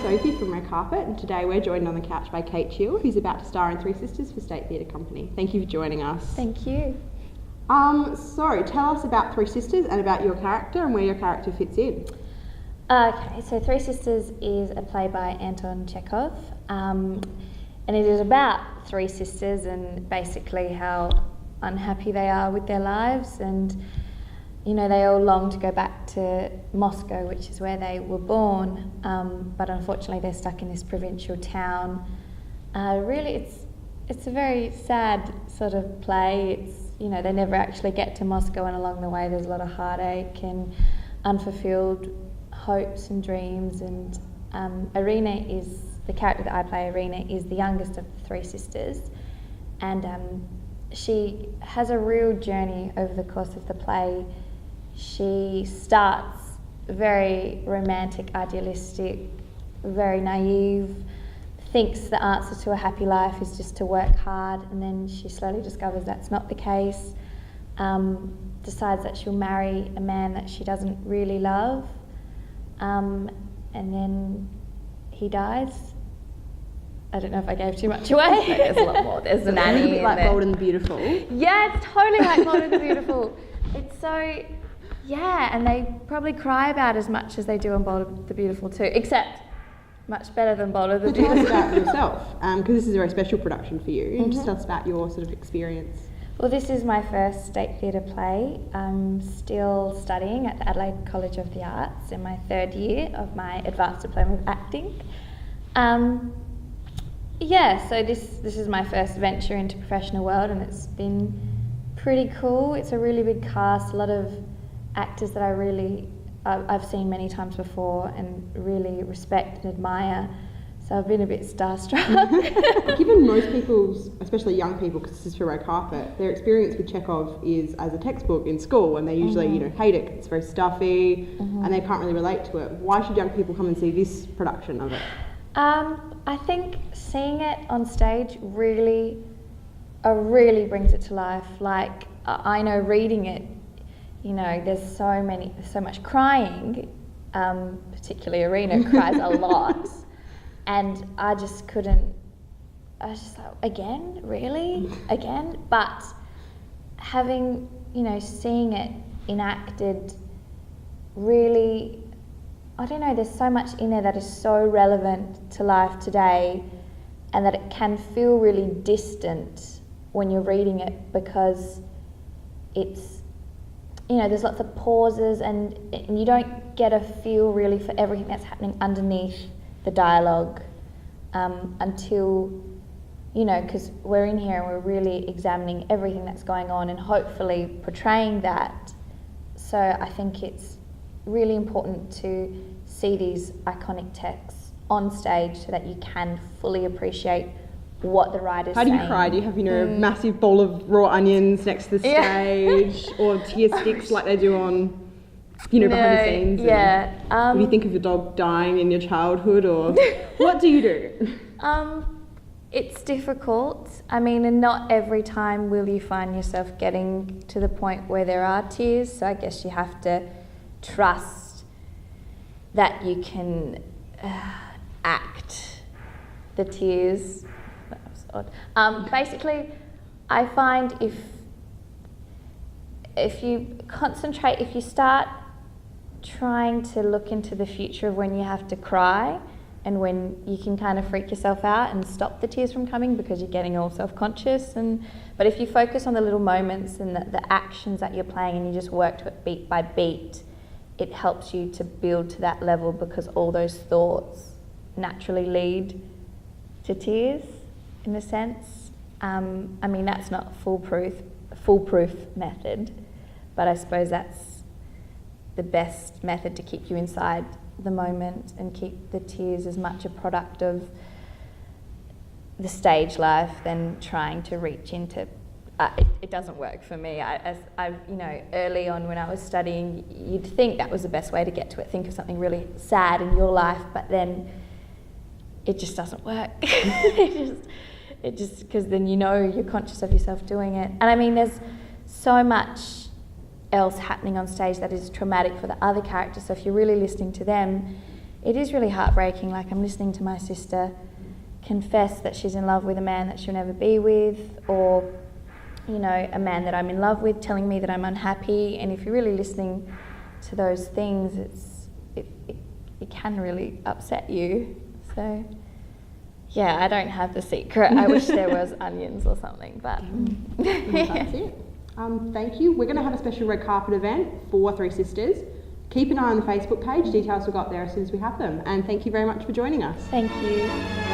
Sophie from Red Carpet, and today we're joined on the couch by Kate Cheel, who's about to star in Three Sisters for State Theatre Company. Thank you for joining us. Thank you. So tell us about Three Sisters and about your character and where your character fits in. Okay, so Three Sisters is a play by Anton Chekhov, and it is about three sisters and basically how unhappy they are with their lives, and you know, they all long to go back to Moscow, which is where they were born, but unfortunately they're stuck in this provincial town. Really, it's a very sad sort of play. It's, you know, they never actually get to Moscow, and along the way there's a lot of heartache and unfulfilled hopes and dreams. And Irina is, the character that I play, Irina, is the youngest of the three sisters, and she has a real journey over the course of the play. She starts very romantic, idealistic, very naive, thinks the answer to a happy life is just to work hard, and then she slowly discovers that's not the case, decides that she'll marry a man that she doesn't really love, and then he dies. I don't know if I gave too much away. There's a lot more. There's the nanny. A bit like Bold and the Beautiful. Yeah, it's totally like Bold and the Beautiful. It's so, yeah, and they probably cry about as much as they do on Bold and the Beautiful too, except much better than Bold and the Beautiful. Tell us about yourself, because this is a very special production for you. Mm-hmm. Just tell us about your sort of experience. Well, this is my first state theatre play. I'm still studying at the Adelaide College of the Arts in my third year of my advanced diploma of acting. Yeah, so this is my first venture into professional world, and it's been pretty cool. It's a really big cast, a lot of actors that I've seen many times before and really respect and admire. So I've been a bit starstruck. Given most people's, especially young people, because this is for Red Carpet, their experience with Chekhov is as a textbook in school, and they usually, hate it. It's very stuffy, and they can't really relate to it. Why should young people come and see this production of it? I think seeing it on stage really brings it to life. Like, I know reading it, you know, there's so much crying, particularly Irina cries a lot, and I was just like, again, really? Again? But having, you know, seeing it enacted really, I don't know, there's so much in there that is so relevant to life today, and that it can feel really distant when you're reading it, because it's, you know, there's lots of pauses and you don't get a feel really for everything that's happening underneath the dialogue until, you know, because we're in here and we're really examining everything that's going on and hopefully portraying that. So I think it's really important to see these iconic texts on stage so that you can fully appreciate what the writer's saying. How do you cry? Do you have, you know, a massive bowl of raw onions next to the stage, or tear sticks like they do on, you know, behind the scenes? Yeah. Do you think of your dog dying in your childhood, or what do you do? It's difficult. I mean, and not every time will you find yourself getting to the point where there are tears, so I guess you have to trust that you can act the tears. That was odd. Basically, I find if you concentrate, if you start trying to look into the future of when you have to cry and when you can kind of freak yourself out and stop the tears from coming because you're getting all self-conscious, but if you focus on the little moments and the actions that you're playing and you just work to it beat by beat, it helps you to build to that level, because all those thoughts naturally lead to tears, in a sense. I mean, that's not foolproof method, but I suppose that's the best method to keep you inside the moment and keep the tears as much a product of the stage life than trying to reach into. It doesn't work for me. You know, early on when I was studying, you'd think that was the best way to get to it. Think of something really sad in your life, but then it just doesn't work. It just because then you know you're conscious of yourself doing it. And I mean, there's so much else happening on stage that is traumatic for the other characters. So if you're really listening to them, it is really heartbreaking. Like, I'm listening to my sister confess that she's in love with a man that she'll never be with, or, you know, a man that I'm in love with telling me that I'm unhappy. And if you're really listening to those things, it can really upset you. So yeah, I don't have the secret. I wish there was onions or something, but that's it. Thank you. We're going to have a special red carpet event for Three Sisters. Keep an eye on the Facebook page. Details will go up there as soon as we have them. And thank you very much for joining us. Thank you.